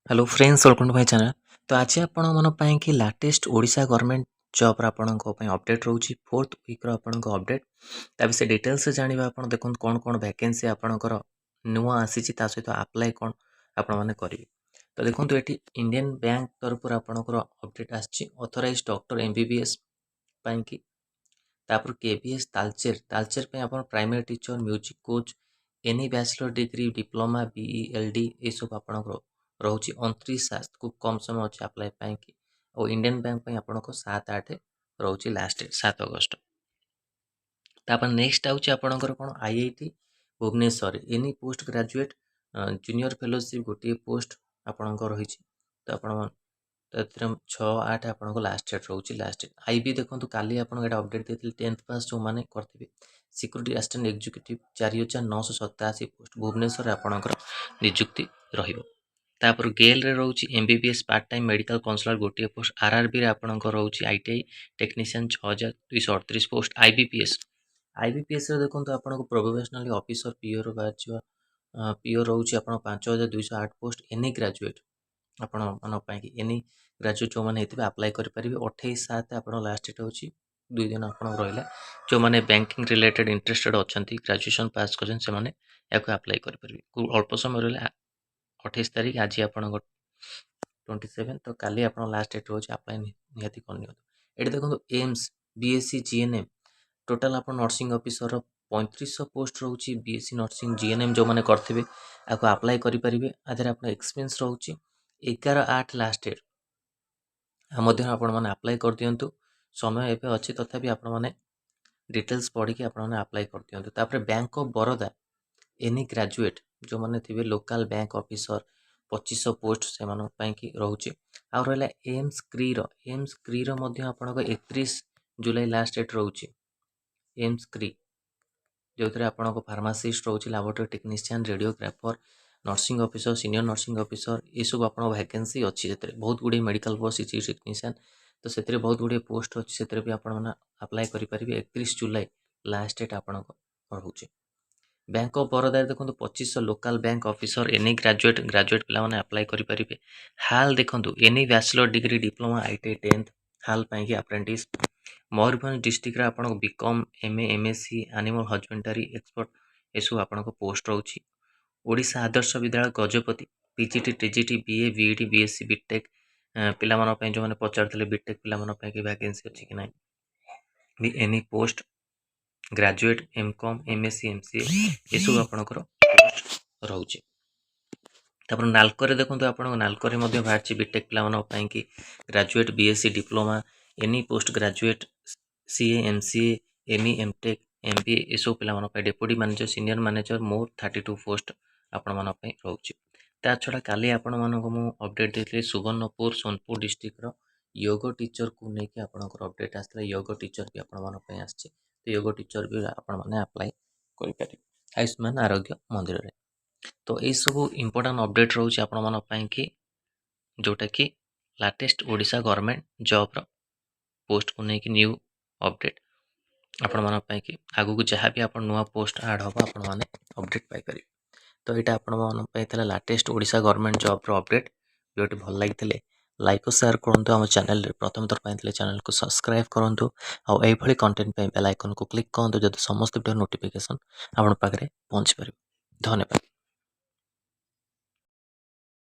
Hello friends welcome to my channel. तो आज आपण मन कि लाटेस्ट ओडिशा गवर्नमेंट जॉब आपण अपडेट रोची फोर्थ वीक आपण अपडेट तबे से डिटेल्स जानिबा आपण देखन कोन कोन वैकेंसी आपणकर नुआ आसीची ता सहित अप्लाई कोन आपण माने करिवे। तो देखंतु एठी इंडियन बैंक तरफ आपणकर अपडेट आछि ऑथराइज्ड डॉक्टर एमबीबीएस पई कि तापर केबीएस तालचेर तालचेर पे आपण primary teacher music coach any bachelor degree diploma BElEd ये सब आपणकर रोची 29/7 खूब कम समय अच्छे अप्लाई पाई कि और इंडियन बैंक पे आपन को 7/8 रोची लास्ट डेट 7 अगस्त। तापर नेक्स्ट आउची आपनकर कोन IIT Bhubaneswar any post graduate junior fellowship गोटे पोस्ट आपनकर रहिछि। तो आपण तत्र 6/8 आपन को लास्ट डेट रोची लास्ट डेट आईबी देखंतु काली आपन एटा अपडेट देथिल 10th पास जो माने करथिबे security assistant executive 4987 post Bhubaneswar आपनकर नियुक्ति रहिबो। तापर गेल रे रोची MBBS part time medical counsellor गोटे पोस्ट आरआरबी रे आपनकर रोची आईटीआई टेक्नीशियन 6238 पोस्ट आईबीपीएस रे देखंतु आपनको प्रोबेशनली ऑफिसर पीओ रो बाचिवा पीओ रोची आपन 5208 पोस्ट एनी ग्रेजुएट आपण मन पाई कि एनी ग्रेजुएट जो माने हेतिबे अप्लाई करि परिबे 28/7 आपण लास्ट डेट होची 2 दिन आपण रहिला जो माने बैंकिंग रिलेटेड इंटरेस्टेड अछंती ग्रेजुएशन पास करछन से माने याको अप्लाई करि परिबे अल्प समय रहला 28 तारीख आज आप 27 तो काली आप लास्ट डेट रोज अप्लाई निहाती करनी ये देखो एम्स बीएससी जीएनएम टोटाल आप नर्सिंग ऑफिसर 3500 पोस्ट रोची बीएससी नर्सिंग जीएनएम जो मैंने करते आपको अप्लाई करेंगे आधे आप एक्सपीरियंस रोची 11/8 लास्ट डेट आपण मैंने अप्लाई कर दिंतु समय एवं अच्छी तथापि आपण मैंने डिटेल्स पढ़ी आप अप्लाई कर दिंतु। बैंक ऑफ बरोदा एनी ग्रेजुएट जो मैंने थे लोकल बैंक ऑफिसर 2500 पोस्ट से रोचे आउ रहा एम्स क्री आप 31 जुलाई लास्ट डेट रोचे एम्स क्री जो थे आप फार्मासीस्ट रोचे laboratory technician radiographer nursing officer senior nursing officer ये सब आप वैकेंसी अच्छी से बहुत गुड़े मेडिकल पोस्ट टेक्नीशियन तो से बहुत गुड़े पोस्ट अच्छी से भी आप अप्लाई करेंगे 31 जुलाई लास्ट डेट आप रोचे। बैंक ऑफ बरोदा देखो 2500 local bank officer any graduate पिला माने अप्लाई करि परिबे। हाल देखो any bachelor degree diploma ITI 10th हाल पाई कि अप्रेंटिस मयूरभंज डिस्ट्रिक्ट रे आपन BCom MA MSc animal husbandry expert एसु आपन को पोस्ट रहउची। Odisha Adarsha Vidyalaya Gajapati PGT TGT BA BEd BSc BTech पिला मानो पई जो माने पचारथले बीटेक पिला मानो पई कि वैकेंसी अछि कि नै any post graduate MCom MSc MCA ये सब आपनकर पोस्ट रोचे। तापर नालको देखो आप नालको बाहर बीटेक पिला कि graduate BSc diploma any post graduate CA MCA ME MTech MBA ये सब पिला डेप्यूटी मैनेजर सीनियर मैनेजर मोर 32 पोस्ट आपण मन रोचे। ता छड़ा काली आपण मानको मु अपडेट देथले सुवर्णपुर सोनपुर डिस्ट्रिक्ट रो योग टीचर को लेके आपनकर अपडेट आसला योग टीचर भी आपण मन पई आछे तो योग टीचर भी आपण माने अप्लाई करि पारे आयुष्मान आरोग्य मंदिर रे। तो ये सब इम्पोर्टेंट अपडेट रोचे आपण मन पई कि जोटा कि लाटेस्ट ओडिशा गवर्नमेंट जॉब रो पोस्ट को लेके न्यू अपडेट आपण मन पई कि आगु को जहाँ भी आपण नुआ पोस्ट ऐड होबा आपण माने अपडेट पाई परिबे। तो यहाँ आपण मन पई तला लाटेस्ट ओडिशा गवर्नमेंट जॉब रो अपडेट वीडियो भल लागितले लाइक और शेयर करंतु हम चैनल रे प्रथम थर पाइतले चैनल को सब्सक्राइब करंतु आ एई भली कंटेंट पे बेल आइकन को क्लिक करंतु जदि समस्त वीडियो नोटिफिकेशन आपण पाखरे पहुंच परिबो। धन्यवाद।